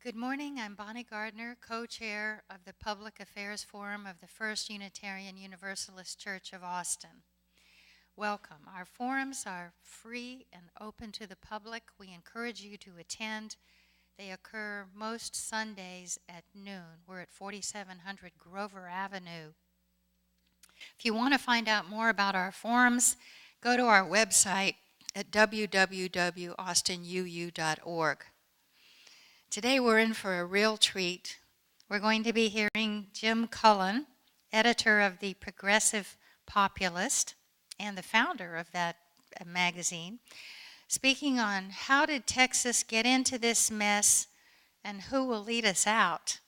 Good morning. I'm Bonnie Gardner, co-chair of the Public Affairs Forum of the First Unitarian Universalist Church of Austin. Welcome. Our forums are free and open to the public. We encourage you to attend. They occur most Sundays at noon. We're at 4700 Grover Avenue. If you want to find out more about our forums, go to our website at www.austinuu.org. Today we're in for a real treat. We're going to be hearing Jim Cullen, editor of the Progressive Populist and the founder of that magazine, speaking on how did Texas get into this mess and who will lead us out.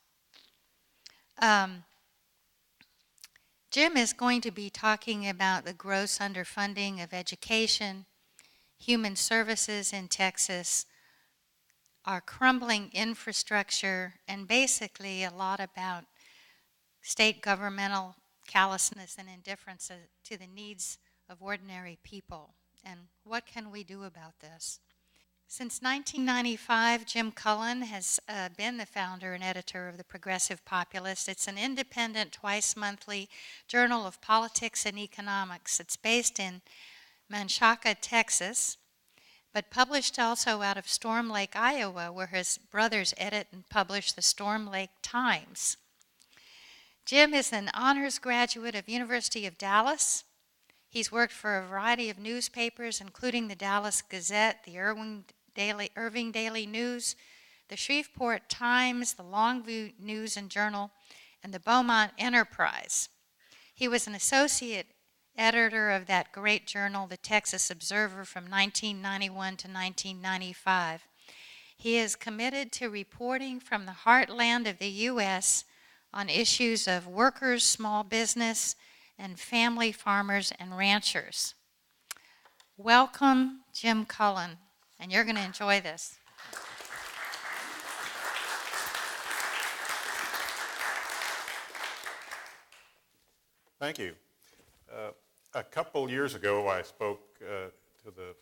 Jim is going to be talking about the gross underfunding of education, human services in Texas, our crumbling infrastructure, and basically a lot about state governmental callousness and indifference to the needs of ordinary people. And what can we do about this? Since 1995, Jim Cullen has been the founder and editor of the Progressive Populist. It's an independent, twice-monthly journal of politics and economics. It's based in Manchaca, Texas, but published also out of Storm Lake, Iowa, where his brothers edit and publish the Storm Lake Times. Jim is an honors graduate of University of Dallas. He's worked for a variety of newspapers, including the Dallas Gazette, the Irving Daily News, the Shreveport Times, the Longview News and Journal, and the Beaumont Enterprise. He was an associate editor of that great journal, the Texas Observer, from 1991 to 1995. He is committed to reporting from the heartland of the U.S. on issues of workers, small business, and family farmers and ranchers. Welcome, Jim Cullen, and you're going to enjoy this. Thank you. A couple years ago, I spoke to the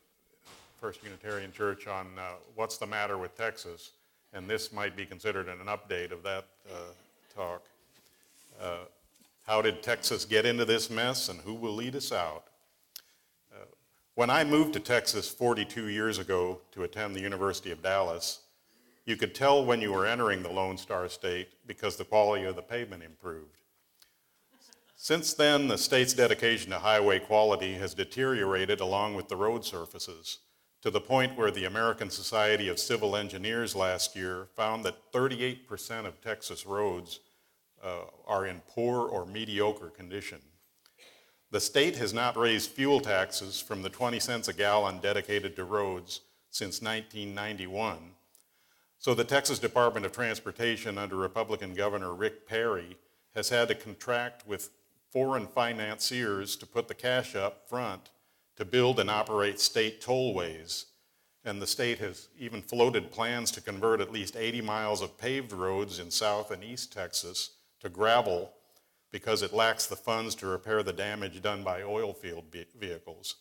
First Unitarian Church on what's the matter with Texas, and this might be considered an update of that talk. How did Texas get into this mess, and who will lead us out? When I moved to Texas 42 years ago to attend the University of Dallas, you could tell when you were entering the Lone Star State because the quality of the pavement improved. Since then, the state's dedication to highway quality has deteriorated along with the road surfaces, to the point where the American Society of Civil Engineers last year found that 38% of Texas roads are in poor or mediocre condition. The state has not raised fuel taxes from the 20 cents a gallon dedicated to roads since 1991. So the Texas Department of Transportation under Republican Governor Rick Perry has had to contract with foreign financiers to put the cash up front to build and operate state tollways. And the state has even floated plans to convert at least 80 miles of paved roads in South and East Texas to gravel because it lacks the funds to repair the damage done by oil field vehicles.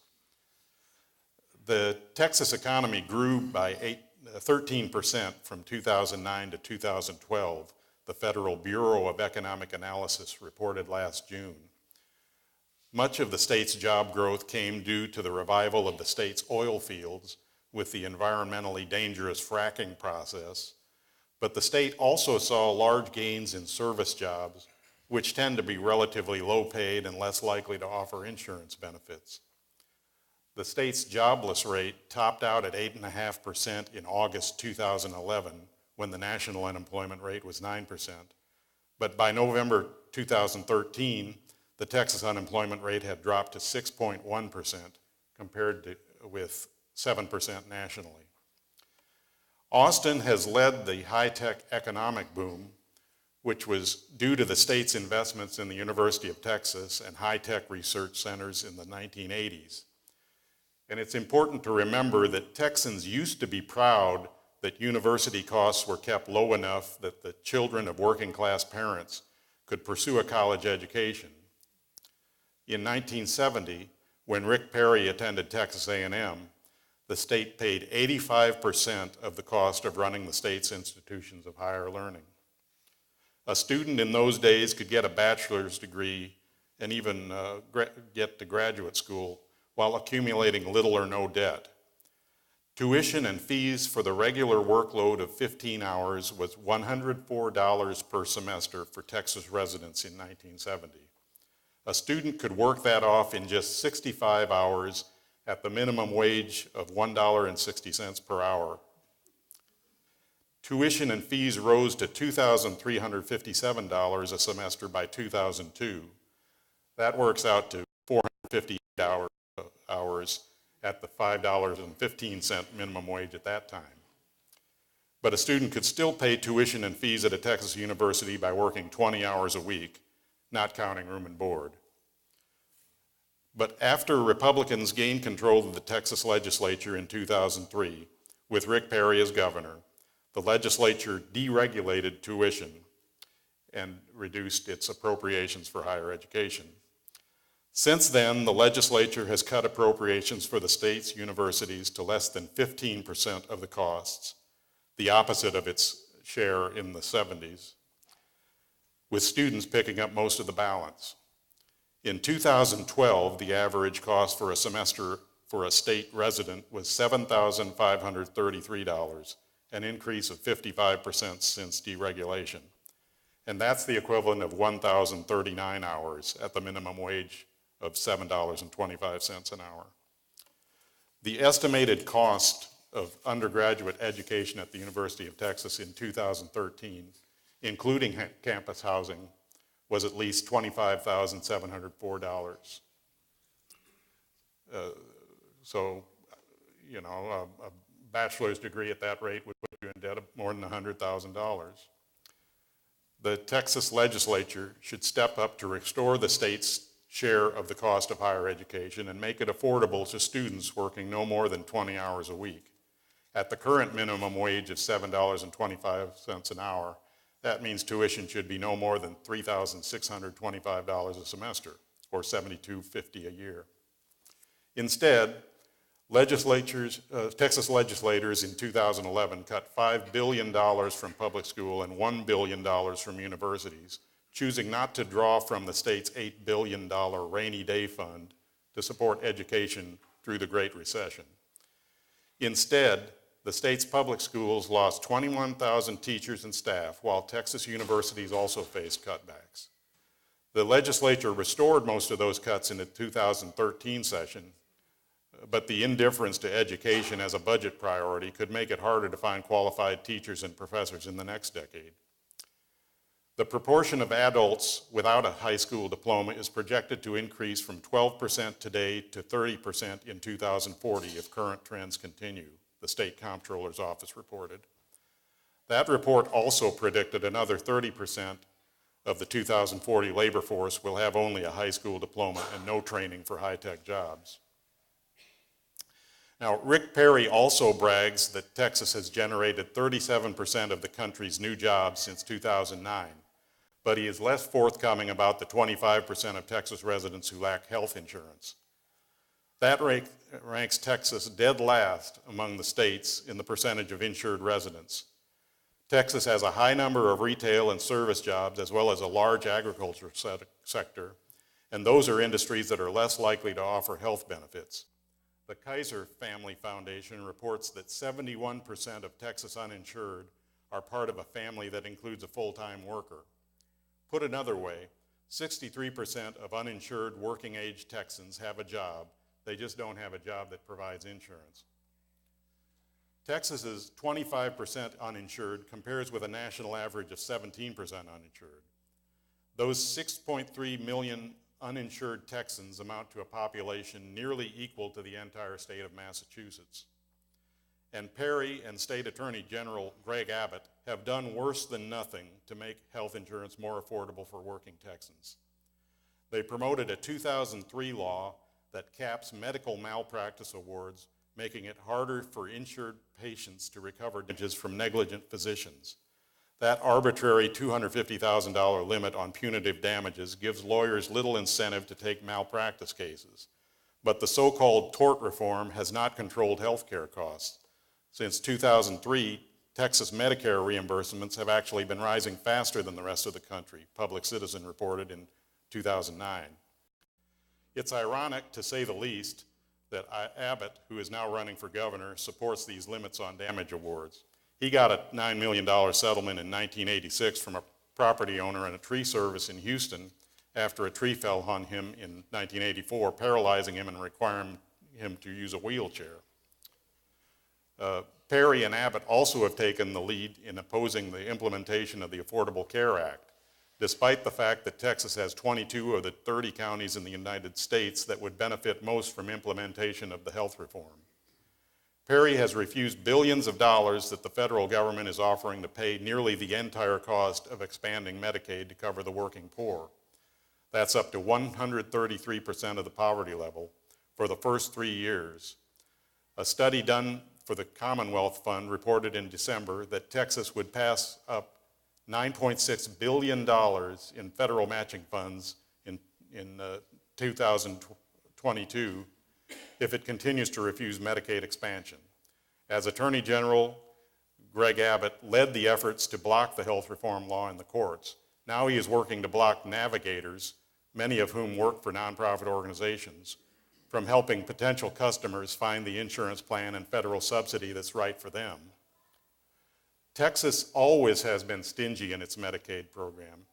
The Texas economy grew by 13% from 2009 to 2012, the Federal Bureau of Economic Analysis reported last June. Much of the state's job growth came due to the revival of the state's oil fields with the environmentally dangerous fracking process, but the state also saw large gains in service jobs, which tend to be relatively low paid and less likely to offer insurance benefits. The state's jobless rate topped out at 8.5% in August 2011, when the national unemployment rate was 9%. But by November 2013, the Texas unemployment rate had dropped to 6.1% compared with 7% nationally. Austin has led the high-tech economic boom, which was due to the state's investments in the University of Texas and high-tech research centers in the 1980s. And it's important to remember that Texans used to be proud that university costs were kept low enough that the children of working-class parents could pursue a college education. In 1970, when Rick Perry attended Texas A&M, the state paid 85% of the cost of running the state's institutions of higher learning. A student in those days could get a bachelor's degree and even get to graduate school while accumulating little or no debt. Tuition and fees for the regular workload of 15 hours was $104 per semester for Texas residents in 1970. A student could work that off in just 65 hours at the minimum wage of $1.60 per hour. Tuition and fees rose to $2,357 a semester by 2002. That works out to 458 hours at the $5.15 minimum wage at that time. But a student could still pay tuition and fees at a Texas university by working 20 hours a week, not counting room and board. But after Republicans gained control of the Texas legislature in 2003, with Rick Perry as governor, the legislature deregulated tuition and reduced its appropriations for higher education. Since then, the legislature has cut appropriations for the state's universities to less than 15% of the costs, the opposite of its share in the 70s, with students picking up most of the balance. In 2012, the average cost for a semester for a state resident was $7,533, an increase of 55% since deregulation. And that's the equivalent of 1,039 hours at the minimum wage of $7.25 an hour. The estimated cost of undergraduate education at the University of Texas in 2013, including campus housing, was at least $25,704. So, you know, a bachelor's degree at that rate would put you in debt of more than $100,000. The Texas legislature should step up to restore the state's share of the cost of higher education and make it affordable to students working no more than 20 hours a week. At the current minimum wage of $7.25 an hour, that means tuition should be no more than $3,625 a semester, or $72.50 a year. Instead, Texas legislators in 2011 cut $5 billion from public school and $1 billion from universities, choosing not to draw from the state's $8 billion rainy day fund to support education through the Great Recession. Instead, the state's public schools lost 21,000 teachers and staff, while Texas universities also faced cutbacks. The legislature restored most of those cuts in the 2013 session, but the indifference to education as a budget priority could make it harder to find qualified teachers and professors in the next decade. The proportion of adults without a high school diploma is projected to increase from 12% today to 30% in 2040 if current trends continue, the State Comptroller's Office reported. That report also predicted another 30% of the 2040 labor force will have only a high school diploma and no training for high-tech jobs. Now, Rick Perry also brags that Texas has generated 37% of the country's new jobs since 2009, but he is less forthcoming about the 25% of Texas residents who lack health insurance. That ranks Texas dead last among the states in the percentage of insured residents. Texas has a high number of retail and service jobs as well as a large agriculture sector, and those are industries that are less likely to offer health benefits. The Kaiser Family Foundation reports that 71% of Texas uninsured are part of a family that includes a full-time worker. Put another way, 63% of uninsured working-age Texans have a job. They just don't have a job that provides insurance. Texas's 25% uninsured compares with a national average of 17% uninsured. Those 6.3 million uninsured Texans amount to a population nearly equal to the entire state of Massachusetts. And Perry and State Attorney General Greg Abbott have done worse than nothing to make health insurance more affordable for working Texans. They promoted a 2003 law that caps medical malpractice awards, making it harder for insured patients to recover damages from negligent physicians. That arbitrary $250,000 limit on punitive damages gives lawyers little incentive to take malpractice cases. but the so-called tort reform has not controlled health care costs. Since 2003, Texas Medicare reimbursements have actually been rising faster than the rest of the country, Public Citizen reported in 2009. It's ironic, to say the least, that Abbott, who is now running for governor, supports these limits on damage awards. He got a $9 million settlement in 1986 from a property owner and a tree service in Houston after a tree fell on him in 1984, paralyzing him and requiring him to use a wheelchair. Perry and Abbott also have taken the lead in opposing the implementation of the Affordable Care Act, despite the fact that Texas has 22 of the 30 counties in the United States that would benefit most from implementation of the health reform. Perry has refused billions of dollars that the federal government is offering to pay nearly the entire cost of expanding Medicaid to cover the working poor. That's up to 133% of the poverty level for the first 3 years. A study done for the Commonwealth Fund reported in December that Texas would pass up $9.6 billion in federal matching funds in 2022 if it continues to refuse Medicaid expansion. As Attorney General, Greg Abbott led the efforts to block the health reform law in the courts. Now he is working to block navigators, many of whom work for nonprofit organizations, from helping potential customers find the insurance plan and federal subsidy that's right for them. Texas always has been stingy in its Medicaid program.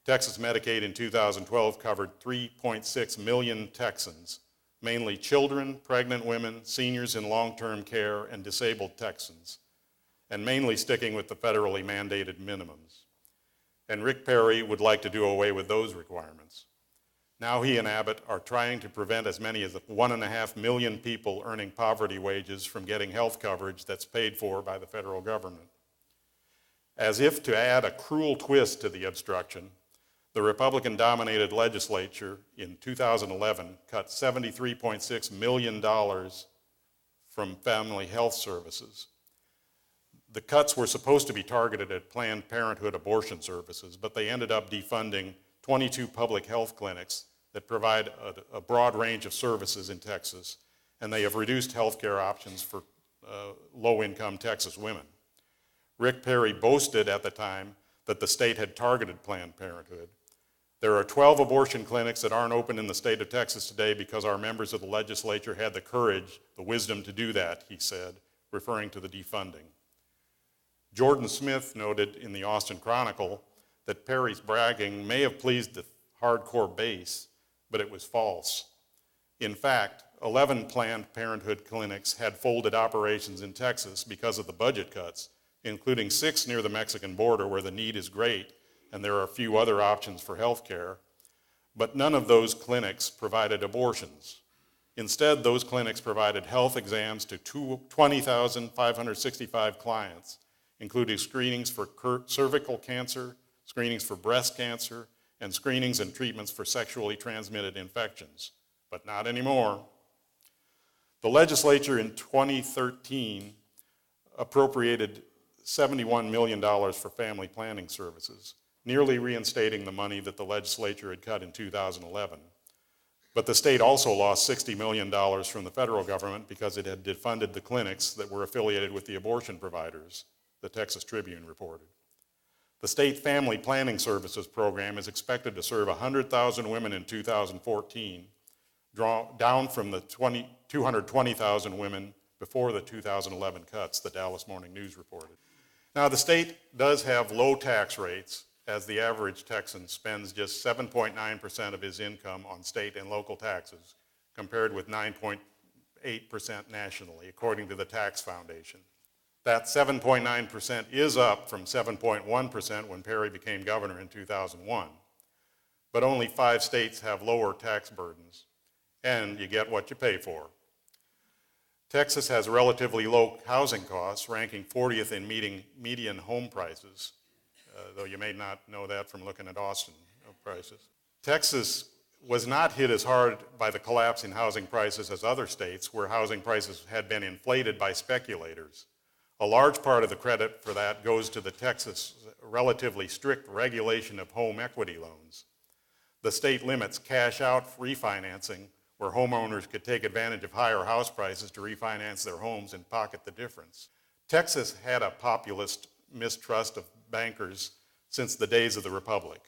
Texas Medicaid in 2012 covered 3.6 million Texans, mainly children, pregnant women, seniors in long-term care, and disabled Texans, and mainly sticking with the federally mandated minimums. And Rick Perry would like to do away with those requirements. Now he and Abbott are trying to prevent as many as 1.5 million people earning poverty wages from getting health coverage that's paid for by the federal government. As if to add a cruel twist to the obstruction, the Republican-dominated legislature in 2011 cut $73.6 million from family health services. The cuts were supposed to be targeted at Planned Parenthood abortion services, but they ended up defunding 22 public health clinics that provide a broad range of services in Texas, and they have reduced health care options for low-income Texas women. Rick Perry boasted at the time that the state had targeted Planned Parenthood. There are 12 abortion clinics that aren't open in the state of Texas today because our members of the legislature had the courage, the wisdom to do that, he said, referring to the defunding. Jordan Smith noted in the Austin Chronicle that Perry's bragging may have pleased the hardcore base, but it was false. In fact, 11 Planned Parenthood clinics had folded operations in Texas because of the budget cuts, including 6 near the Mexican border where the need is great and there are few other options for health care, but none of those clinics provided abortions. Instead, those clinics provided health exams to 20,565 clients, including screenings for cervical cancer, screenings for breast cancer, and screenings and treatments for sexually transmitted infections, but not anymore. The legislature in 2013 appropriated $71 million for family planning services, nearly reinstating the money that the legislature had cut in 2011. But the state also lost $60 million from the federal government because it had defunded the clinics that were affiliated with the abortion providers, the Texas Tribune reported. The State Family Planning Services program is expected to serve 100,000 women in 2014, down from the 220,000 women before the 2011 cuts, the Dallas Morning News reported. Now, the state does have low tax rates, as the average Texan spends just 7.9% of his income on state and local taxes, compared with 9.8% nationally, according to the Tax Foundation. That 7.9% is up from 7.1% when Perry became governor in 2001. But only 5 states have lower tax burdens, and you get what you pay for. Texas has relatively low housing costs, ranking 40th in median home prices, though you may not know that from looking at Austin prices. Texas was not hit as hard by the collapse in housing prices as other states, where housing prices had been inflated by speculators. A large part of the credit for that goes to the Texas relatively strict regulation of home equity loans. The state limits cash-out refinancing where homeowners could take advantage of higher house prices to refinance their homes and pocket the difference. Texas had a populist mistrust of bankers since the days of the Republic.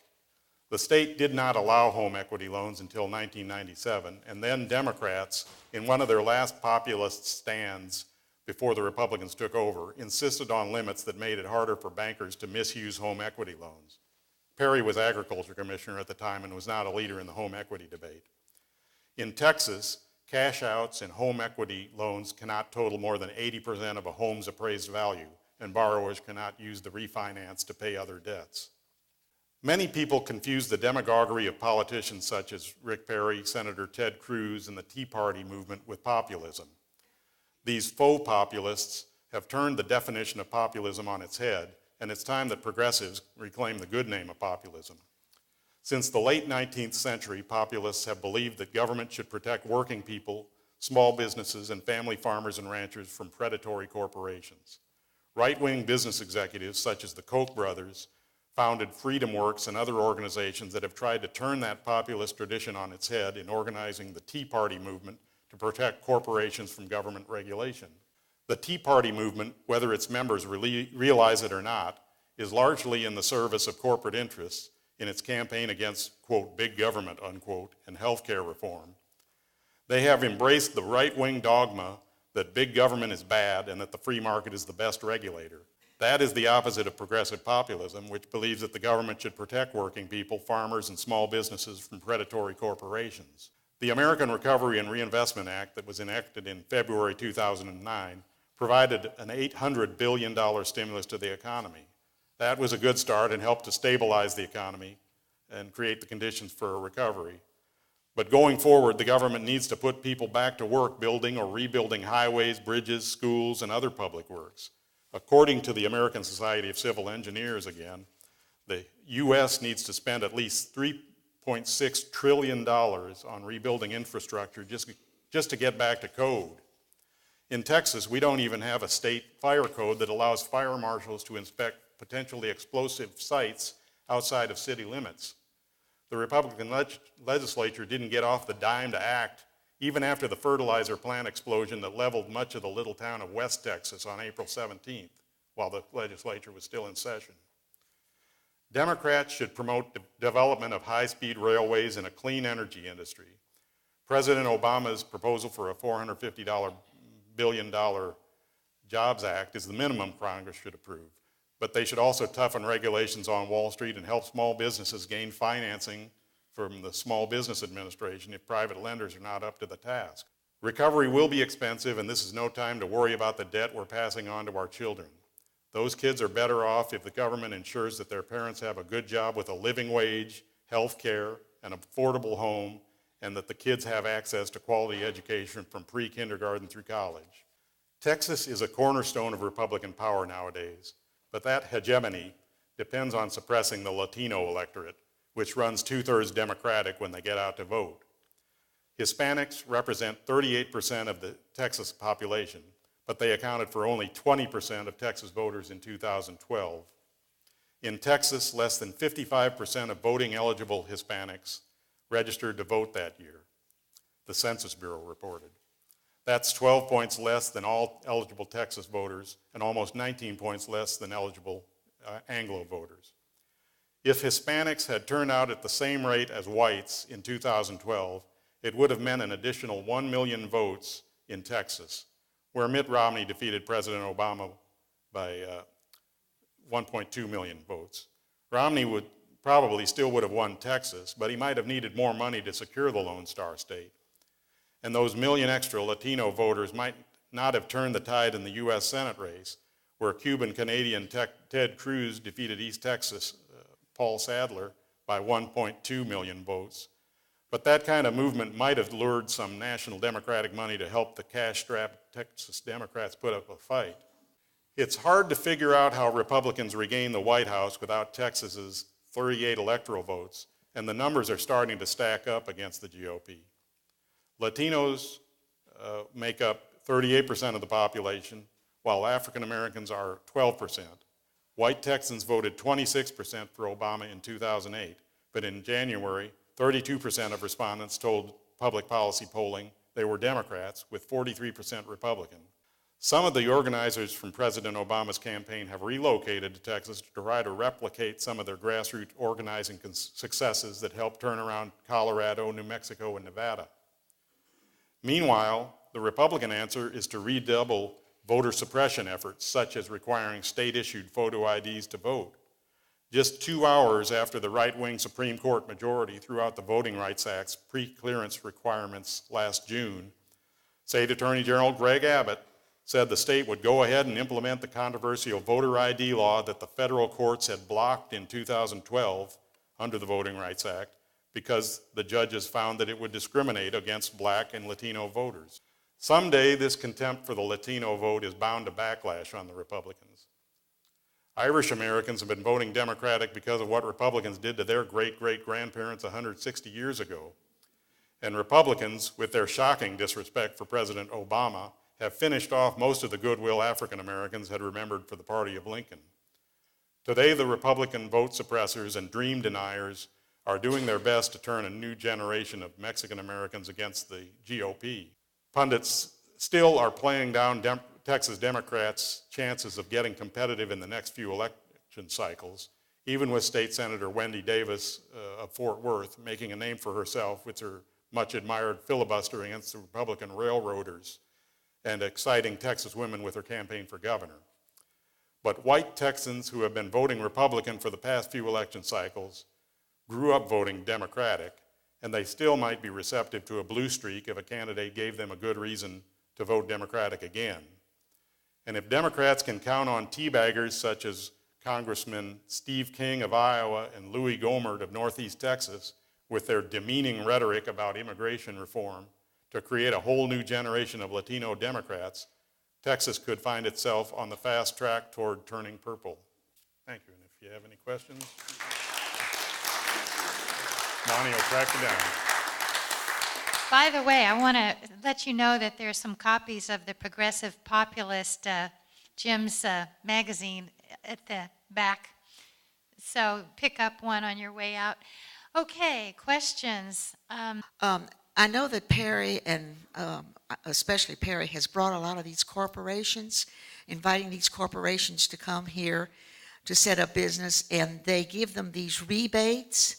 The state did not allow home equity loans until 1997, and then Democrats, in one of their last populist stands before the Republicans took over, insisted on limits that made it harder for bankers to misuse home equity loans. Perry was agriculture commissioner at the time and was not a leader in the home equity debate. In Texas, cash outs and home equity loans cannot total more than 80% of a home's appraised value, and borrowers cannot use the refinance to pay other debts. Many people confuse the demagoguery of politicians such as Rick Perry, Senator Ted Cruz, and the Tea Party movement with populism. These faux populists have turned the definition of populism on its head, and it's time that progressives reclaim the good name of populism. Since the late 19th century, populists have believed that government should protect working people, small businesses, and family farmers and ranchers from predatory corporations. Right-wing business executives such as the Koch brothers founded Freedom Works and other organizations that have tried to turn that populist tradition on its head in organizing the Tea Party movement to protect corporations from government regulation. The Tea Party movement, whether its members realize it or not, is largely in the service of corporate interests in its campaign against, quote, big government, unquote, and healthcare reform. They have embraced the right-wing dogma that big government is bad and that the free market is the best regulator. That is the opposite of progressive populism, which believes that the government should protect working people, farmers, and small businesses from predatory corporations. The American Recovery and Reinvestment Act that was enacted in February 2009 provided an $800 billion stimulus to the economy. That was a good start and helped to stabilize the economy and create the conditions for a recovery. But going forward, the government needs to put people back to work building or rebuilding highways, bridges, schools, and other public works. According to the American Society of Civil Engineers again, the U.S. needs to spend at least $3.6 trillion on rebuilding infrastructure just to get back to code. In Texas, we don't even have a state fire code that allows fire marshals to inspect potentially explosive sites outside of city limits. The Republican legislature didn't get off the dime to act even after the fertilizer plant explosion that leveled much of the little town of West Texas on April 17th, while the legislature was still in session. Democrats should promote the development of high-speed railways and a clean energy industry. President Obama's proposal for a $450 billion Jobs Act is the minimum Congress should approve, but they should also toughen regulations on Wall Street and help small businesses gain financing from the Small Business Administration if private lenders are not up to the task. Recovery will be expensive, and this is no time to worry about the debt we're passing on to our children. Those kids are better off if the government ensures that their parents have a good job with a living wage, health care, an affordable home, and that the kids have access to quality education from pre-kindergarten through college. Texas is a cornerstone of Republican power nowadays, but that hegemony depends on suppressing the Latino electorate, which runs 2/3 Democratic when they get out to vote. Hispanics represent 38% of the Texas population, but they accounted for only 20% of Texas voters in 2012. In Texas, less than 55% of voting eligible Hispanics registered to vote that year, the Census Bureau reported. That's 12 points less than all eligible Texas voters and almost 19 points less than eligible Anglo voters. If Hispanics had turned out at the same rate as whites in 2012, it would have meant an additional 1 million votes in Texas, where Mitt Romney defeated President Obama by 1.2 million votes. Romney probably still would have won Texas, but he might have needed more money to secure the Lone Star State. And those million extra Latino voters might not have turned the tide in the U.S. Senate race, where Cuban-Canadian Ted Cruz defeated East Texas Paul Sadler by 1.2 million votes. But that kind of movement might have lured some national Democratic money to help the cash-strapped Texas Democrats put up a fight. It's hard to figure out how Republicans regain the White House without Texas's 38 electoral votes, and the numbers are starting to stack up against the GOP. Latinos make up 38% of the population, while African Americans are 12%. White Texans voted 26% for Obama in 2008, but in January, 32% of respondents told public policy polling, they were Democrats with 43% Republican. Some of the organizers from President Obama's campaign have relocated to Texas to try to replicate some of their grassroots organizing successes that helped turn around Colorado, New Mexico, and Nevada. Meanwhile, the Republican answer is to redouble voter suppression efforts, such as requiring state-issued photo IDs to vote. Just 2 hours after the right-wing Supreme Court majority threw out the Voting Rights Act's pre-clearance requirements last June, State Attorney General Greg Abbott said the state would go ahead and implement the controversial voter ID law that the federal courts had blocked in 2012 under the Voting Rights Act because the judges found that it would discriminate against black and Latino voters. Someday, this contempt for the Latino vote is bound to backlash on the Republicans. Irish Americans have been voting Democratic because of what Republicans did to their great-great-grandparents 160 years ago. And Republicans, with their shocking disrespect for President Obama, have finished off most of the goodwill African Americans had remembered for the party of Lincoln. Today, the Republican vote suppressors and dream deniers are doing their best to turn a new generation of Mexican Americans against the GOP. Pundits still are playing down Texas Democrats' chances of getting competitive in the next few election cycles, even with State Senator Wendy Davis of Fort Worth making a name for herself with her much admired filibuster against the Republican railroaders and exciting Texas women with her campaign for governor. But white Texans who have been voting Republican for the past few election cycles grew up voting Democratic, and they still might be receptive to a blue streak if a candidate gave them a good reason to vote Democratic again. And if Democrats can count on teabaggers such as Congressman Steve King of Iowa and Louis Gohmert of Northeast Texas with their demeaning rhetoric about immigration reform to create a whole new generation of Latino Democrats, Texas could find itself on the fast track toward turning purple. Thank you, and if you have any questions, Monty will track you down. By the way, I want to let you know that there's some copies of the Progressive Populist, Jim's magazine at the back. So pick up one on your way out. Okay, questions. I know that Perry, and especially Perry, has brought a lot of these corporations, inviting these corporations to come here to set up business, and they give them these rebates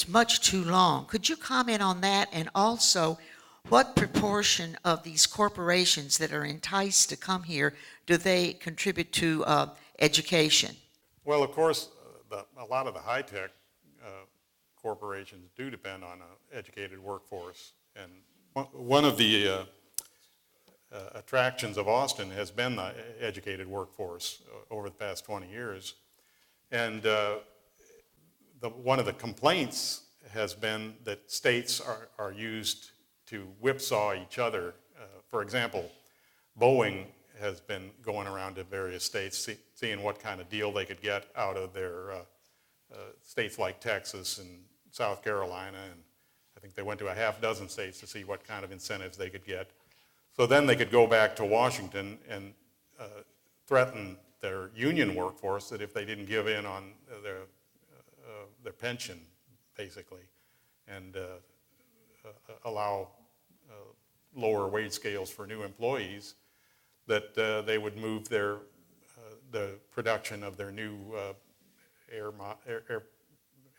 much too long. Could you comment on that? And also, what proportion of these corporations that are enticed to come here do they contribute to education? Well, of course, a lot of the high-tech corporations do depend on an educated workforce. And one of the attractions of Austin has been the educated workforce over the past 20 years. And one of the complaints has been that states are used to whipsaw each other. For example, Boeing has been going around to various states, seeing what kind of deal they could get out of their states like Texas and South Carolina, and I think they went to a half dozen states to see what kind of incentives they could get. So then they could go back to Washington and threaten their union workforce that if they didn't give in on their pension, basically, and allow lower wage scales for new employees, that they would move the production of their new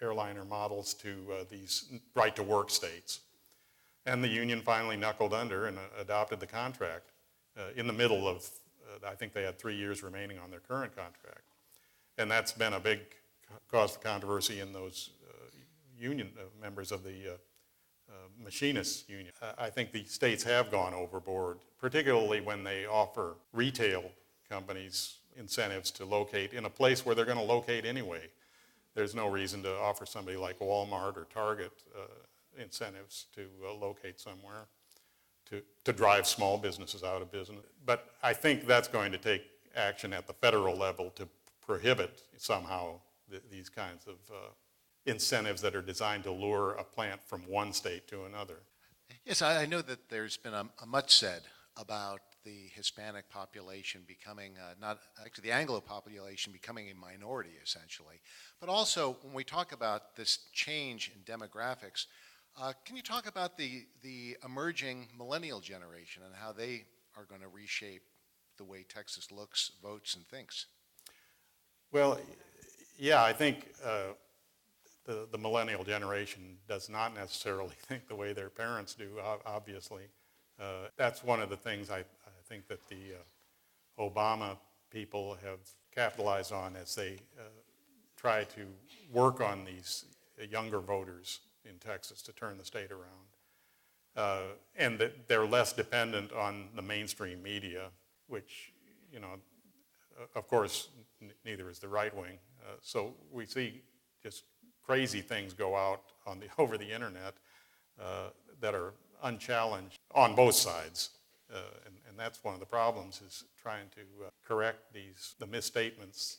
airliner models to these right-to-work states. And the union finally knuckled under and adopted the contract in the middle of, I think they had 3 years remaining on their current contract. And that's been a big cause for controversy in those union members of the machinists union. I think the states have gone overboard, particularly when they offer retail companies incentives to locate in a place where they're going to locate anyway. There's no reason to offer somebody like Walmart or Target incentives to locate somewhere to drive small businesses out of business. But I think that's going to take action at the federal level to prohibit somehow these kinds of incentives that are designed to lure a plant from one state to another. Yes, I know that there's been a much said about the Hispanic population becoming, not actually the Anglo population becoming a minority essentially, but also when we talk about this change in demographics, Can you talk about the emerging millennial generation and how they are going to reshape the way Texas looks, votes, and thinks? Well, yeah, I think the millennial generation does not necessarily think the way their parents do, obviously. That's one of the things I think that the Obama people have capitalized on as they try to work on these younger voters in Texas to turn the state around. And that they're less dependent on the mainstream media, which, you know, of course, neither is the right wing. So we see just crazy things go out on over the internet that are unchallenged on both sides. And that's one of the problems, is trying to correct the misstatements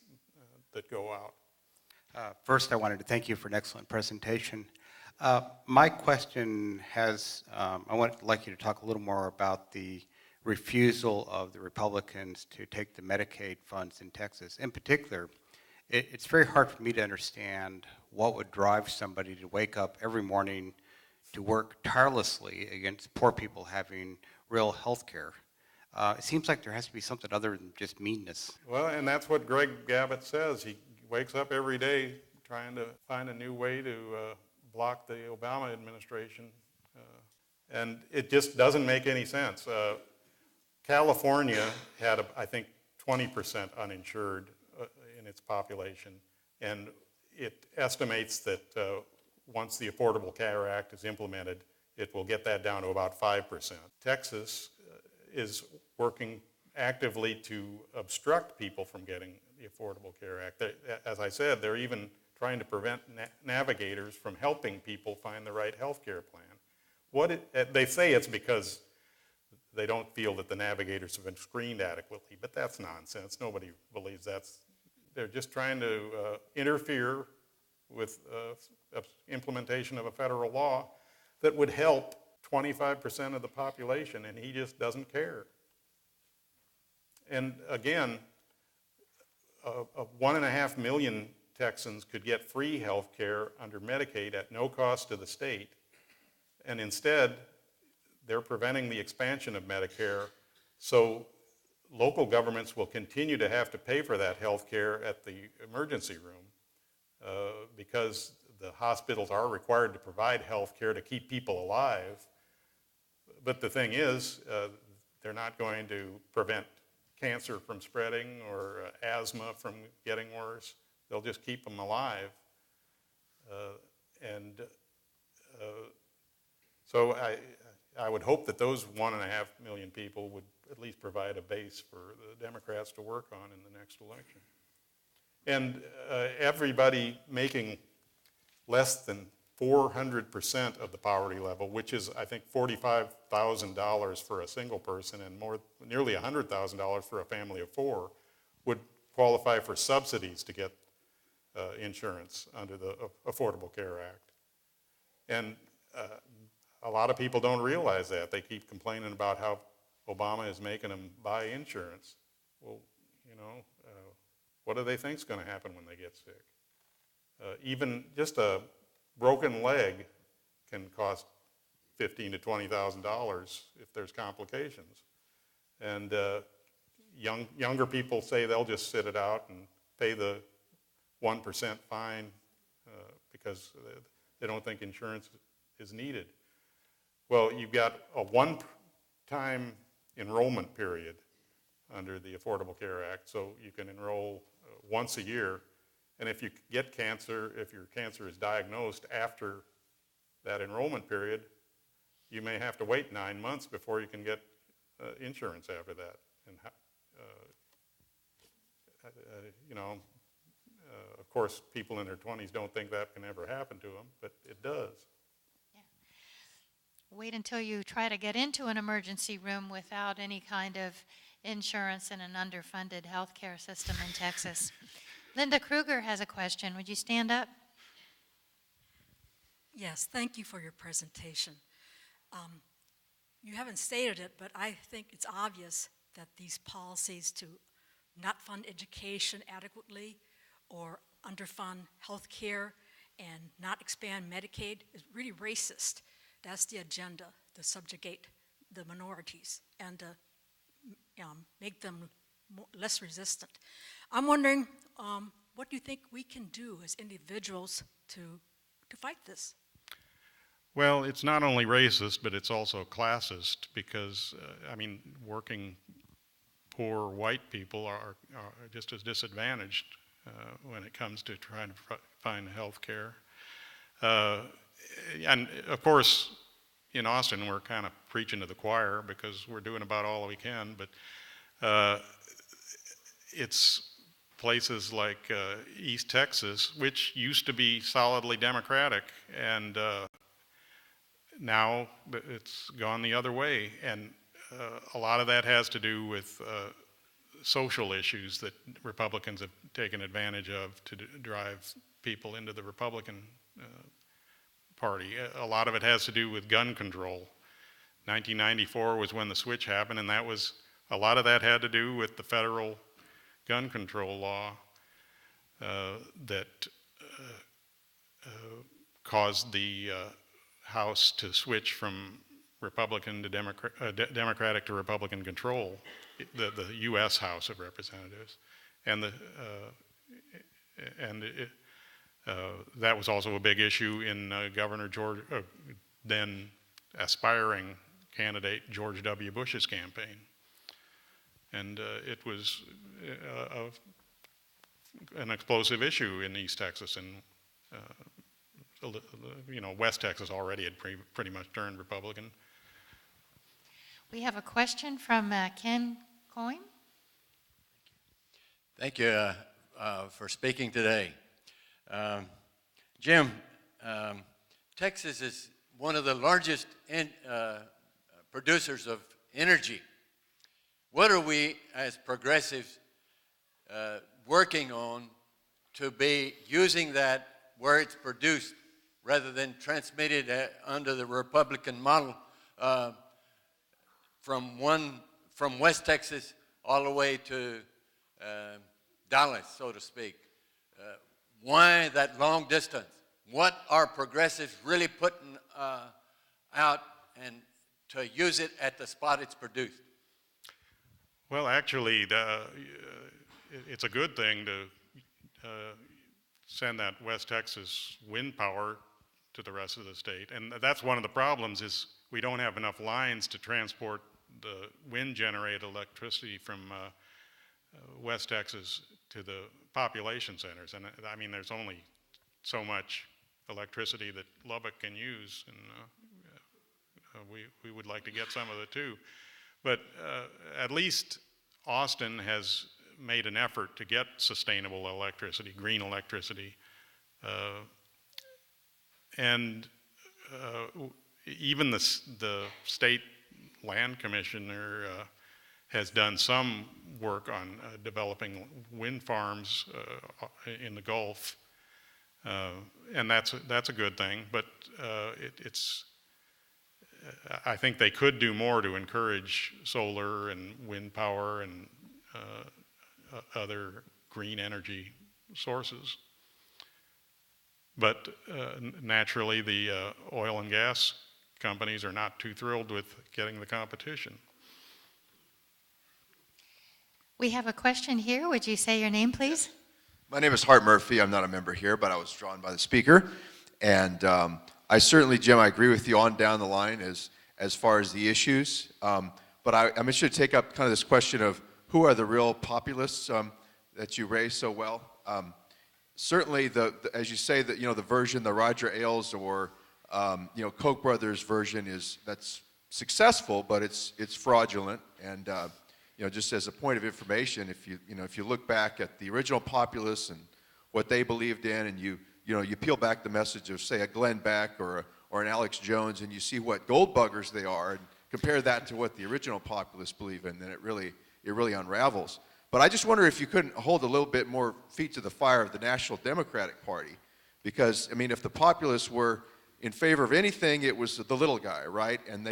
that go out. First, I wanted to thank you for an excellent presentation. My question has, I would like you to talk a little more about the refusal of the Republicans to take the Medicaid funds in Texas. In particular, it's very hard for me to understand what would drive somebody to wake up every morning to work tirelessly against poor people having real health care. It seems like there has to be something other than just meanness. Well, and that's what Greg Gabbett says. He wakes up every day trying to find a new way to block the Obama administration. And it just doesn't make any sense. California had, I think, 20% uninsured in its population, and it estimates that once the Affordable Care Act is implemented, it will get that down to about 5%. Texas is working actively to obstruct people from getting the Affordable Care Act. As I said, they're even trying to prevent navigators from helping people find the right health care plan. They say it's because they don't feel that the navigators have been screened adequately, but that's nonsense. Nobody believes that's. They're just trying to interfere with implementation of a federal law that would help 25% of the population, and he just doesn't care. And again, 1.5 million Texans could get free health care under Medicaid at no cost to the state, and instead they're preventing the expansion of Medicare, so local governments will continue to have to pay for that health care at the emergency room because the hospitals are required to provide health care to keep people alive. But the thing is, they're not going to prevent cancer from spreading or asthma from getting worse. They'll just keep them alive. So I would hope that those 1.5 million people would at least provide a base for the Democrats to work on in the next election. And everybody making less than 400% of the poverty level, which is, I think, $45,000 for a single person and nearly $100,000 for a family of 4, would qualify for subsidies to get insurance under the Affordable Care Act. And a lot of people don't realize that. They keep complaining about how Obama is making them buy insurance. Well, you know, what do they think is going to happen when they get sick? Even just a broken leg can cost $15,000 to $20,000 if there's complications. And younger people say they'll just sit it out and pay the 1% fine because they don't think insurance is needed. Well, you've got a one-time enrollment period under the Affordable Care Act, so you can enroll once a year. And if you get cancer, if your cancer is diagnosed after that enrollment period, you may have to wait 9 months before you can get insurance after that. And of course, people in their 20s don't think that can ever happen to them, but it does. Yeah. Wait until you try to get into an emergency room without any kind of insurance and an underfunded healthcare system in Texas. Linda Kruger has a question. Would you stand up? Yes, thank you for your presentation. You haven't stated it, but I think it's obvious that these policies to not fund education adequately or underfund health care and not expand Medicaid is really racist. That's the agenda, to subjugate the minorities and to make them less resistant. I'm wondering, what do you think we can do as individuals to fight this? Well, it's not only racist, but it's also classist because, working poor white people are just as disadvantaged when it comes to trying to find health care. And of course, in Austin, we're kind of preaching to the choir because we're doing about all we can, but it's places like East Texas, which used to be solidly Democratic, and now it's gone the other way. And a lot of that has to do with social issues that Republicans have taken advantage of to drive people into the Republican Party. A lot of it has to do with gun control. 1994 was when the switch happened, and a lot of that had to do with the federal gun control law that caused the House to switch from Republican to Democratic to Republican control, the U.S. House of Representatives, and that was also a big issue in Governor George, then aspiring candidate George W. Bush's campaign, and it was an explosive issue in East Texas, and West Texas already had pretty much turned Republican. We have a question from Ken Coyne. Thank you for speaking today. Jim, Texas is one of the largest producers of energy. What are we as progressives working on to be using that where it's produced rather than transmitted under the Republican model from West Texas all the way to Dallas, so to speak? Why that long distance? What are progressives really putting out and to use it at the spot it's produced? Well, actually, it's a good thing to send that West Texas wind power to the rest of the state. And that's one of the problems is we don't have enough lines to transport the wind-generated electricity from West Texas to the population centers. And I mean, there's only so much electricity that Lubbock can use, and we would like to get some of it too. But at least Austin has made an effort to get sustainable electricity, green electricity. And even the state land commissioner has done some work on developing wind farms in the Gulf, and that's a good thing. But I think they could do more to encourage solar and wind power and other green energy sources. But naturally, the oil and gas companies are not too thrilled with getting the competition. We have a question here. Would you say your name, please? My name is Hart Murphy. I'm not a member here, but I was drawn by the speaker. And I certainly, Jim, I agree with you on down the line as far as the issues. But I'm interested to take up kind of this question of who are the real populists that you raised so well. Certainly, as you say, that the version, the Roger Ailes or Koch brothers version that's successful, but it's fraudulent. And just as a point of information, if you look back at the original populists and what they believed in, and you peel back the message of, say, a Glenn Beck or an Alex Jones, and you see what gold buggers they are, and compare that to what the original populists believe in, then it really unravels. But I just wonder if you couldn't hold a little bit more feet to the fire of the National Democratic Party, because if the populists were in favor of anything, it was the little guy, right? And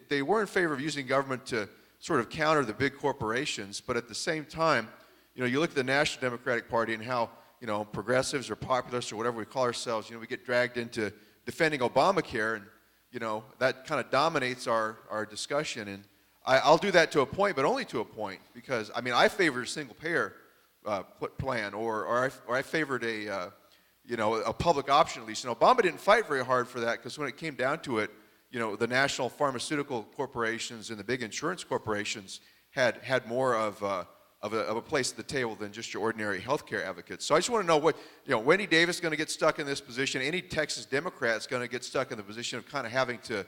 they were in favor of using government to sort of counter the big corporations, but at the same time, you look at the National Democratic Party and how progressives or populists or whatever we call ourselves, we get dragged into defending Obamacare, and, that kind of dominates our discussion. And I'll do that to a point, but only to a point, because, I favor a single-payer plan, or I favored a public option at least. And Obama didn't fight very hard for that, because when it came down to it, the national pharmaceutical corporations and the big insurance corporations had more of a place at the table than just your ordinary healthcare advocates. So I just want to know what, Wendy Davis is going to get stuck in this position. Any Texas Democrat is going to get stuck in the position of kind of having to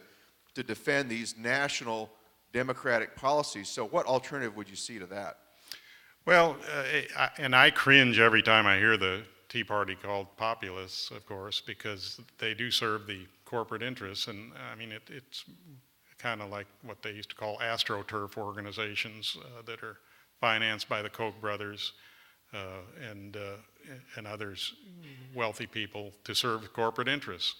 defend these national Democratic policies. So what alternative would you see to that? Well, and I cringe every time I hear the Tea Party called populists, of course, because they do serve the corporate interests. And it's kind of like what they used to call AstroTurf organizations that are financed by the Koch brothers and others, wealthy people, to serve corporate interests.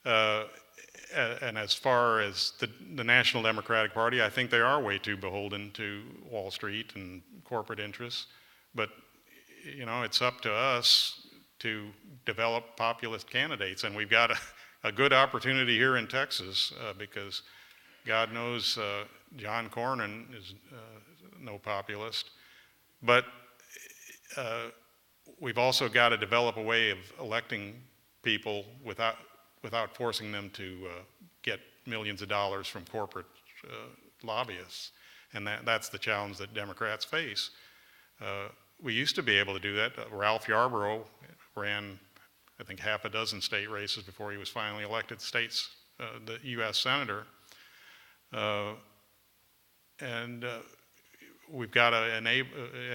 And as far as the National Democratic Party, I think they are way too beholden to Wall Street and corporate interests. But, it's up to us to develop populist candidates. And we've got a good opportunity here in Texas because God knows John Cornyn is no populist. But we've also got to develop a way of electing people without forcing them to get millions of dollars from corporate lobbyists. And that's the challenge that Democrats face. We used to be able to do that. Ralph Yarborough ran, I think, half a dozen state races before he was finally elected the U.S. Senator. We've got to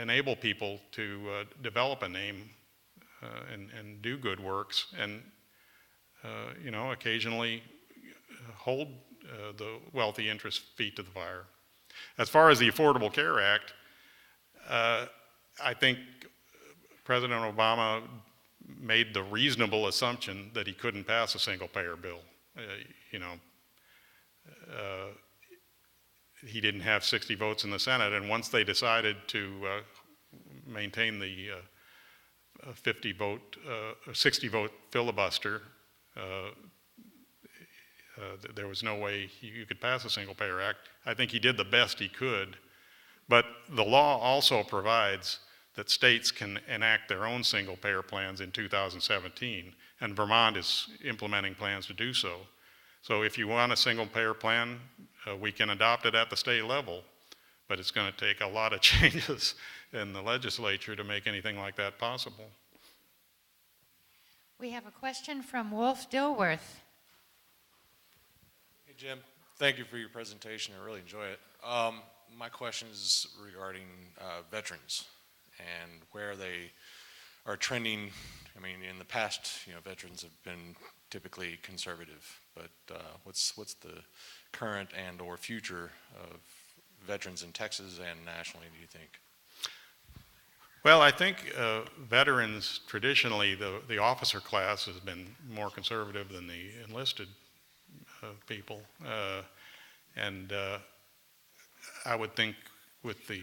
enable people to develop a name and do good works, and occasionally hold the wealthy interest feet to the fire. As far as the Affordable Care Act, I think President Obama made the reasonable assumption that he couldn't pass a single-payer bill. He didn't have 60 votes in the Senate, and once they decided to maintain the 60-vote filibuster, there was no way you could pass a single-payer act. I think he did the best he could, but the law also provides that states can enact their own single-payer plans in 2017, and Vermont is implementing plans to do so. So if you want a single-payer plan, we can adopt it at the state level, but it's going to take a lot of changes in the legislature to make anything like that possible. We have a question from Wolf Dilworth. Hey, Jim. Thank you for your presentation. I really enjoy it. My question is regarding veterans and where they are trending. In the past, veterans have been typically conservative, but what's the current and or future of veterans in Texas and nationally, do you think? Well, I think veterans, traditionally, the officer class has been more conservative than the enlisted people. And I would think with the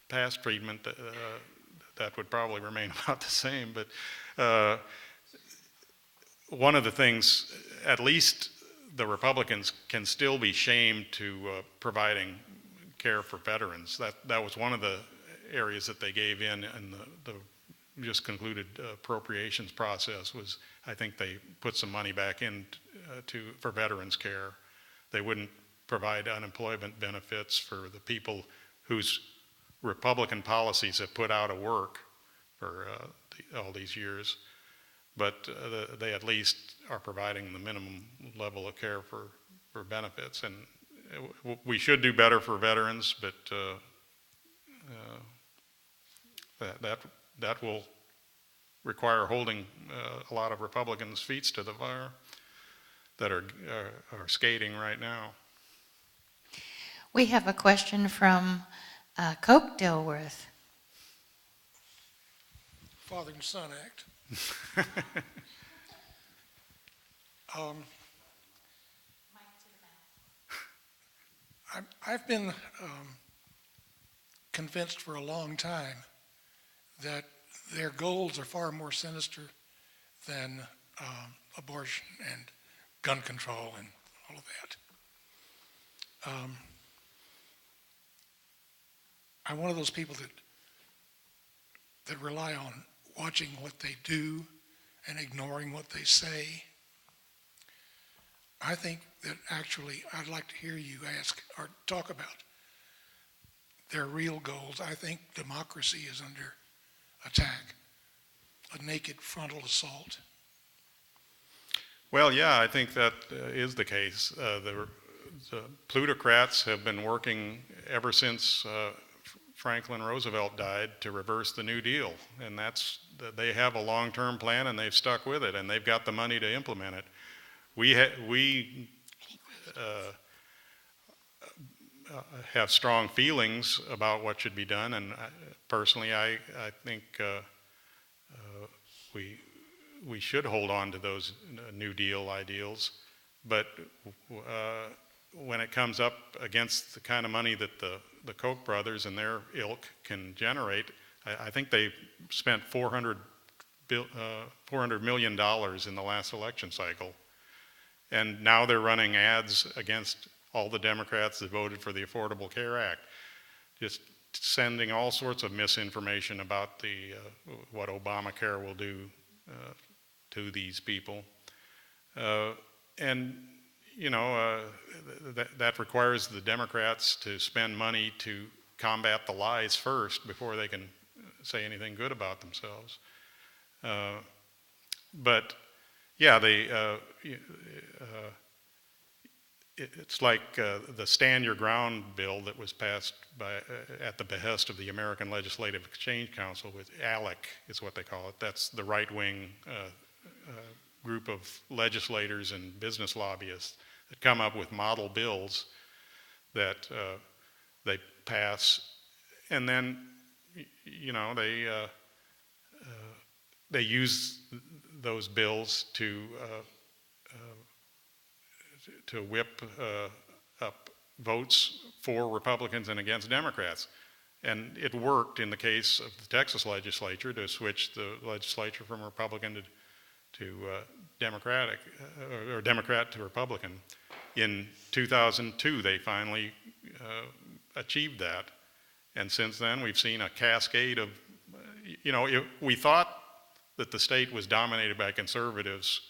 past treatment, that would probably remain about the same. But one of the things, at least the Republicans can still be shamed to providing care for veterans. That was one of the areas that they gave in the just concluded appropriations process. Was, I think they put some money back in for veterans care. They wouldn't provide unemployment benefits for the people whose Republican policies have put out of work for all these years, but they at least are providing the minimum level of care for benefits. And we should do better for veterans, but that will require holding a lot of Republicans' feet to the fire that are skating right now. We have a question from Coke Dilworth. Father and Son Act. I've been convinced for a long time that their goals are far more sinister than abortion and gun control and all of that. I'm one of those people that rely on watching what they do and ignoring what they say. I think that actually I'd like to hear you ask or talk about their real goals. I think democracy is under attack, a naked frontal assault. Well, yeah, I think that is the case. The plutocrats have been working ever since Franklin Roosevelt died to reverse the New Deal, and they have a long-term plan and they've stuck with it, and they've got the money to implement it. We have strong feelings about what should be done, and personally, I think we should hold on to those New Deal ideals, but when it comes up against the kind of money that the Koch brothers and their ilk can generate, I think they spent $400 million in the last election cycle. And now they're running ads against all the Democrats that voted for the Affordable Care Act, just sending all sorts of misinformation about what Obamacare will do to these people. And you know, that requires the Democrats to spend money to combat the lies first before they can say anything good about themselves. But yeah, it's like the Stand Your Ground bill that was passed at the behest of the American Legislative Exchange Council, with ALEC is what they call it. That's the right-wing group of legislators and business lobbyists that come up with model bills that they pass, and then you know they use those bills to whip up votes for Republicans and against Democrats. And it worked in the case of the Texas legislature to switch the legislature from Republican to Democratic, or Democrat to Republican. In 2002, they finally achieved that. And since then, we've seen a cascade of, you know, we thought that the state was dominated by conservatives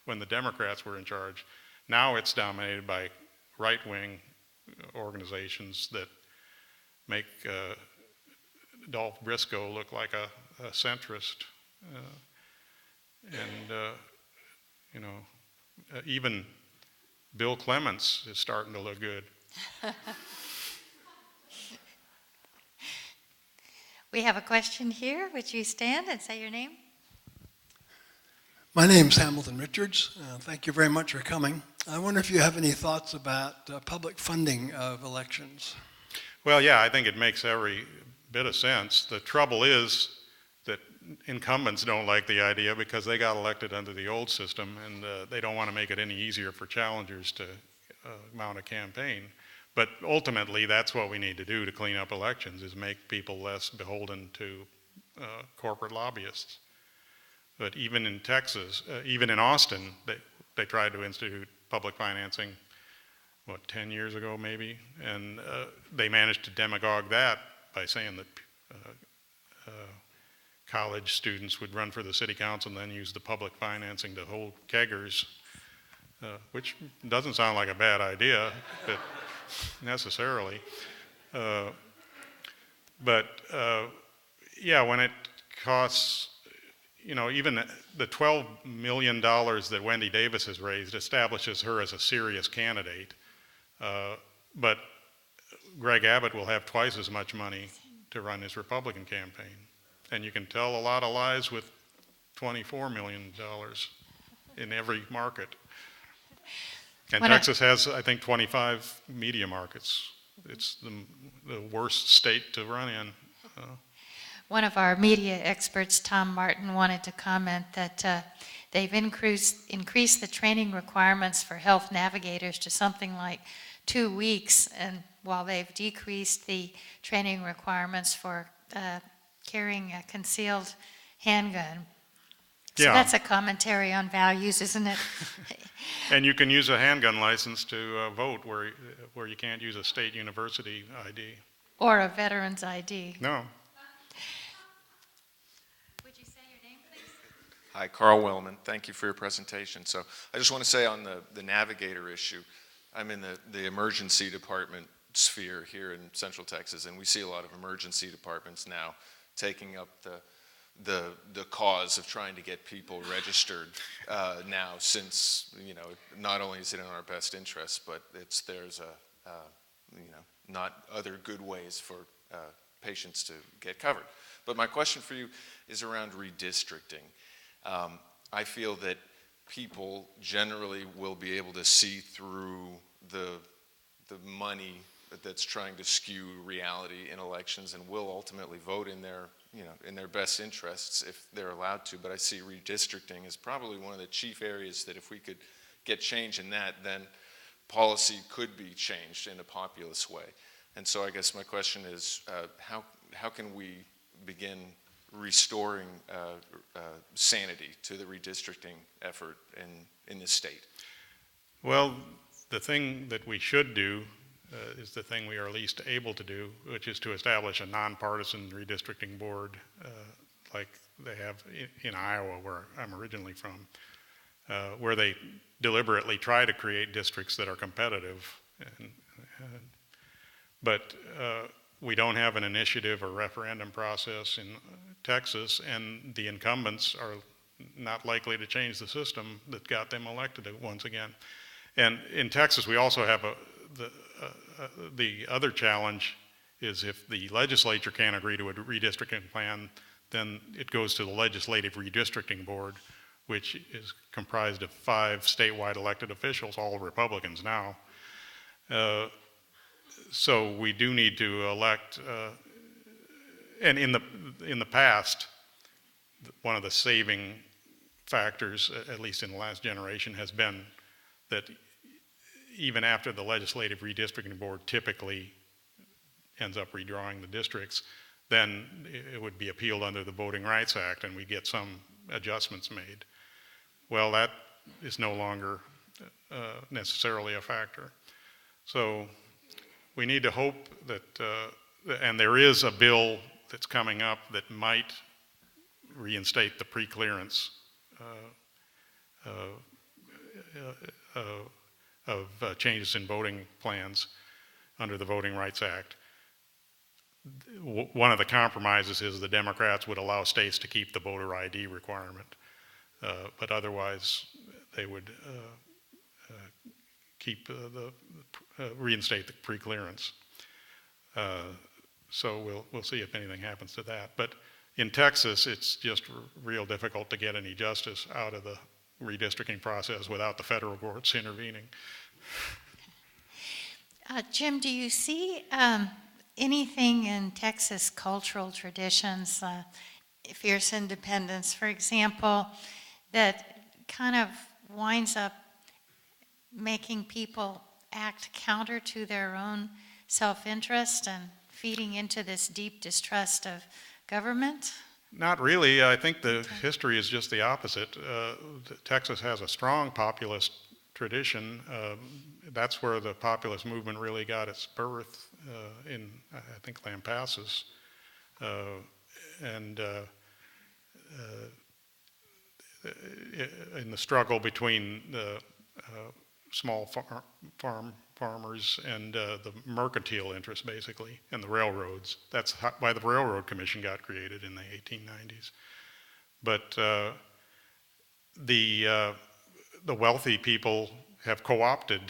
when the Democrats were in charge. Now it's dominated by right-wing organizations that make Dolph Briscoe look like a centrist. You know, even Bill Clements is starting to look good. We have a question here. Would you stand and say your name? My name's Hamilton Richards. Thank you very much for coming. I wonder if you have any thoughts about public funding of elections. Well, yeah, I think it makes every bit of sense. The trouble is that incumbents don't like the idea because they got elected under the old system, and they don't want to make it any easier for challengers to mount a campaign. But ultimately, that's what we need to do to clean up elections, is make people less beholden to corporate lobbyists. But even in Texas, even in Austin, they tried to institute public financing, 10 years ago maybe? And they managed to demagogue that by saying that college students would run for the city council and then use the public financing to hold keggers, which doesn't sound like a bad idea necessarily. But yeah, when it costs, you know, even the $12 million that Wendy Davis has raised establishes her as a serious candidate. But Greg Abbott will have twice as much money to run his Republican campaign. And you can tell a lot of lies with $24 million in every market. And Texas has, I think, 25 media markets. It's the worst state to run in. One of our media experts, Tom Martin, wanted to comment that they've increased the training requirements for health navigators to something like 2 weeks, and while they've decreased the training requirements for carrying a concealed handgun. So Yeah. that's a commentary on values, isn't it? And you can use a handgun license to vote where you can't use a state university ID. Or a veteran's ID. No. Would you say your name, please? Hi, Carl Wellman. Thank you for your presentation. So I just want to say on the navigator issue, I'm in the emergency department sphere here in Central Texas, and we see a lot of emergency departments now taking up the cause of trying to get people registered now, since, you know, not only is it in our best interest, but there's you know, not other good ways for patients to get covered. But my question for you is around redistricting. I feel that people generally will be able to see through the money that's trying to skew reality in elections, and will ultimately vote in their, you know, in their best interests if they're allowed to. But I see redistricting as probably one of the chief areas that if we could get change in that, then policy could be changed in a populist way. And so I guess my question is, how can we begin restoring sanity to the redistricting effort in this state? Well, the thing that we should do is the thing we are least able to do, which is to establish a nonpartisan redistricting board like they have in Iowa, where I'm originally from, where they deliberately try to create districts that are competitive. But we don't have an initiative or referendum process in Texas, and the incumbents are not likely to change the system that got them elected once again. And in Texas, we also have the other challenge is if the legislature can't agree to a redistricting plan, then it goes to the Legislative Redistricting Board, which is comprised of 5 statewide elected officials, all Republicans now. So we do need to elect, and in the past, one of the saving factors, at least in the last generation, has been that even after the Legislative Redistricting Board typically ends up redrawing the districts, then it would be appealed under the Voting Rights Act, and we get some adjustments made. Well, that is no longer necessarily a factor. So we need to hope that, and there is a bill that's coming up that might reinstate the pre-clearance of changes in voting plans under the Voting Rights Act. One of the compromises is the Democrats would allow states to keep the voter ID requirement, but otherwise they would reinstate the pre-clearance. So we'll see if anything happens to that. But in Texas, it's just real difficult to get any justice out of the redistricting process without the federal courts intervening. Jim, do you see anything in Texas cultural traditions, fierce independence, for example, that kind of winds up making people act counter to their own self-interest and feeding into this deep distrust of government? Not really. I think the history is just the opposite. Texas has a strong populist tradition. That's where the populist movement really got its birth in, I think, Lampasas. And in the struggle between the small farmers and the mercantile interests, basically, and the railroads. That's why the Railroad Commission got created in the 1890s. But the wealthy people have co-opted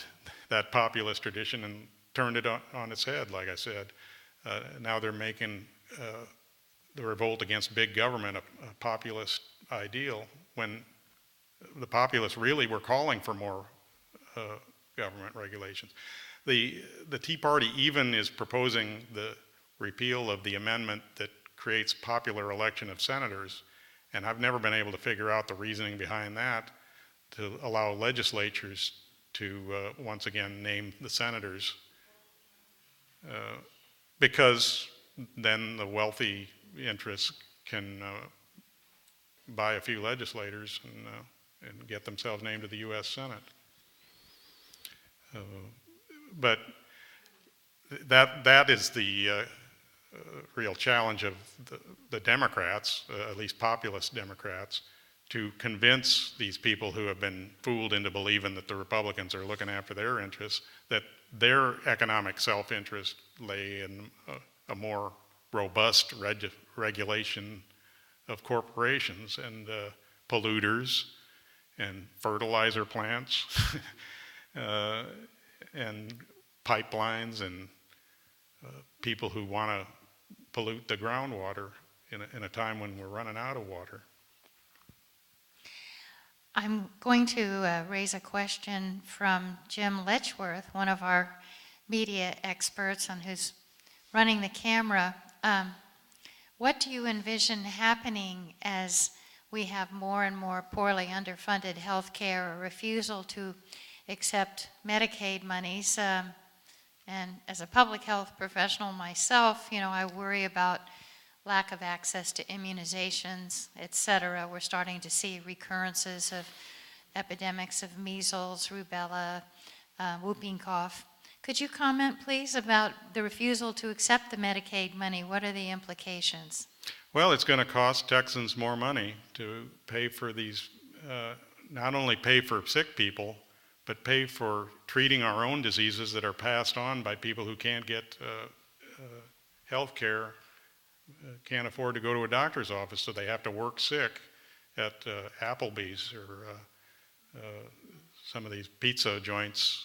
that populist tradition and turned it on its head, like I said. Now they're making the revolt against big government a populist ideal, when the populists really were calling for more government regulations. The Tea Party even is proposing the repeal of the amendment that creates popular election of senators, and I've never been able to figure out the reasoning behind that, to allow legislatures to once again name the senators, because then the wealthy interests can buy a few legislators and get themselves named to the U.S. Senate. But that is the real challenge of the Democrats, at least populist Democrats, to convince these people who have been fooled into believing that the Republicans are looking after their interests, that their economic self-interest lay in a more robust regulation of corporations and polluters and fertilizer plants and pipelines and people who want to pollute the groundwater in a time when we're running out of water. I'm going to raise a question from Jim Letchworth, one of our media experts on who's running the camera. What do you envision happening as we have more and more poorly underfunded health care, or refusal to accept Medicaid monies? And as a public health professional myself, I worry about lack of access to immunizations, et cetera. We're starting to see recurrences of epidemics of measles, rubella, whooping cough. Could you comment, please, about the refusal to accept the Medicaid money? What are the implications? Well, it's going to cost Texans more money to pay for these, not only pay for sick people, but pay for treating our own diseases that are passed on by people who can't get health care, can't afford to go to a doctor's office, so they have to work sick at Applebee's or some of these pizza joints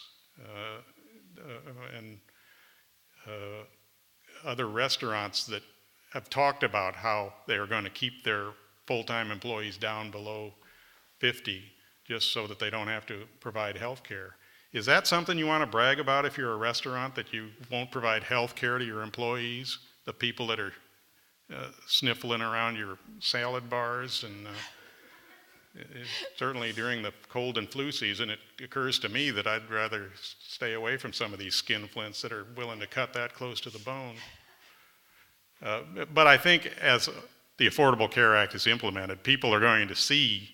and other restaurants that have talked about how they are going to keep their full-time employees down below 50 just so that they don't have to provide health care. Is that something you want to brag about if you're a restaurant, that you won't provide health care to your employees, the people that are sniffling around your salad bars? And certainly during the cold and flu season, it occurs to me that I'd rather stay away from some of these skinflints that are willing to cut that close to the bone. But I think as the Affordable Care Act is implemented, people are going to see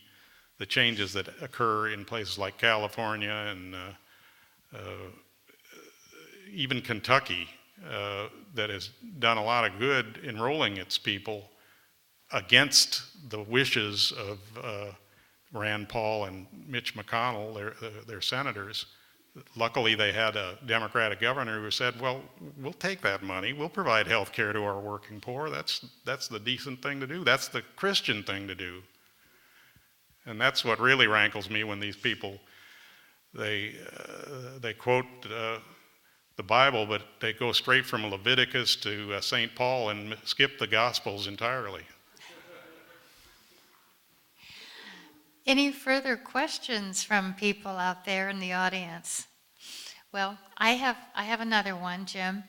the changes that occur in places like California and even Kentucky, that has done a lot of good enrolling its people against the wishes of Rand Paul and Mitch McConnell, their senators. Luckily, they had a Democratic governor who said, well, we'll take that money. We'll provide health care to our working poor. That's the decent thing to do. That's the Christian thing to do. And that's what really rankles me when these people, they quote the Bible, but they go straight from Leviticus to St. Paul and skip the Gospels entirely. Any further questions from people out there in the audience? Well, I have another one, Jim.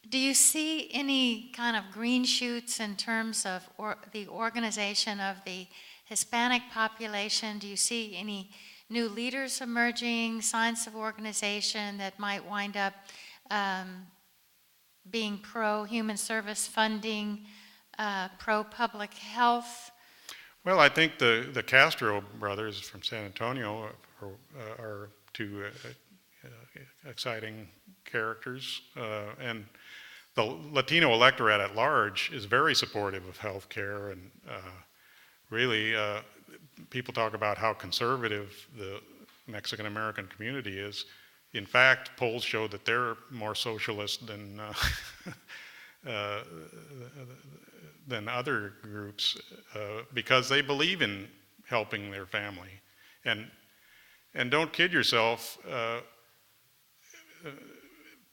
Do you see any kind of green shoots in terms of the organization of the Hispanic population? Do you see any new leaders emerging, signs of organization that might wind up being pro-human service funding, pro-public health? Well, I think the Castro brothers from San Antonio are two exciting characters, and the Latino electorate at large is very supportive of health care, and really people talk about how conservative the Mexican American community is. In fact, polls show that they're more socialist than other groups because they believe in helping their family. And don't kid yourself,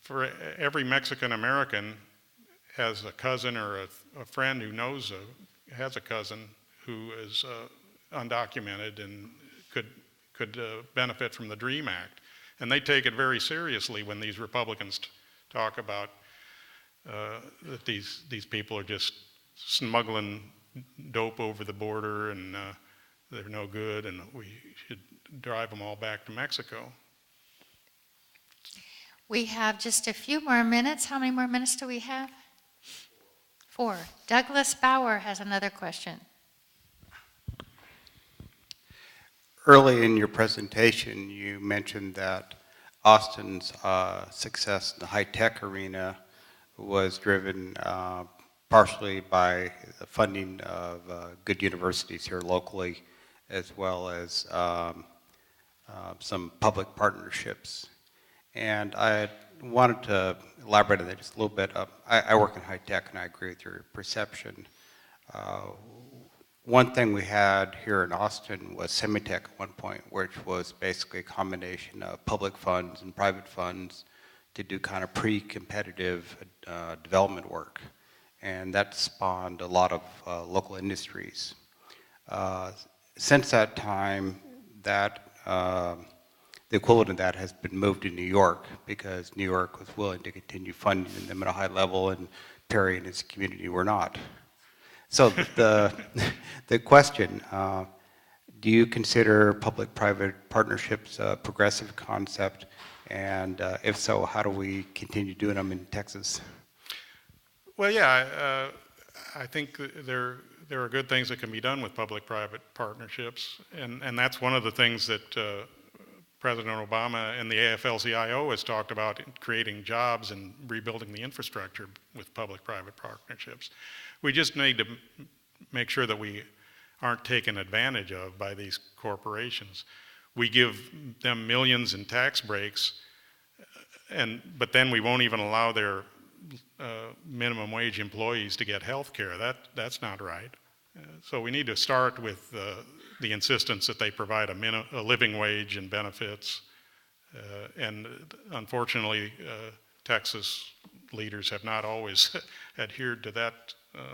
for every Mexican American has a cousin or a friend who has a cousin who is undocumented and could benefit from the DREAM Act. And they take it very seriously when these Republicans talk about that these people are just smuggling dope over the border and they're no good and we should drive them all back to Mexico. We have just a few more minutes. How many more minutes do we have? 4. Douglas Bauer has another question. Early in your presentation, you mentioned that Austin's success in the high-tech arena was driven partially by the funding of good universities here locally, as well as some public partnerships. And I wanted to elaborate on that just a little bit. I work in high-tech, and I agree with your perception. One thing we had here in Austin was Semitech at one point, which was basically a combination of public funds and private funds to do kind of pre-competitive development work. And that spawned a lot of local industries. Since that time, that the equivalent of that has been moved to New York because New York was willing to continue funding them at a high level, and Perry and his community were not. So the question, do you consider public-private partnerships a progressive concept? And if so, how do we continue doing them in Texas? Well, yeah, I think there are good things that can be done with public-private partnerships, and that's one of the things that President Obama and the AFL-CIO has talked about, creating jobs and rebuilding the infrastructure with public-private partnerships. We just need to make sure that we aren't taken advantage of by these corporations. We give them millions in tax breaks, but then we won't even allow their minimum wage employees to get health care. That's not right. So we need to start with the insistence that they provide a living wage and benefits. And unfortunately, Texas leaders have not always adhered to that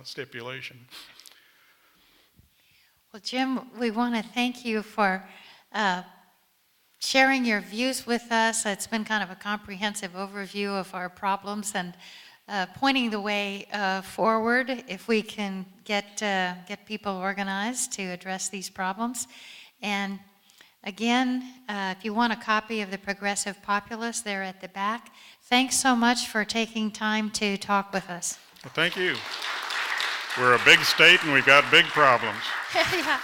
stipulation. Well, Jim, we want to thank you for sharing your views with us. It's been kind of a comprehensive overview of our problems and pointing the way forward if we can get people organized to address these problems. And again, if you want a copy of the Progressive Populist, they're at the back. Thanks so much for taking time to talk with us. Well, thank you. We're a big state and we've got big problems. Yeah.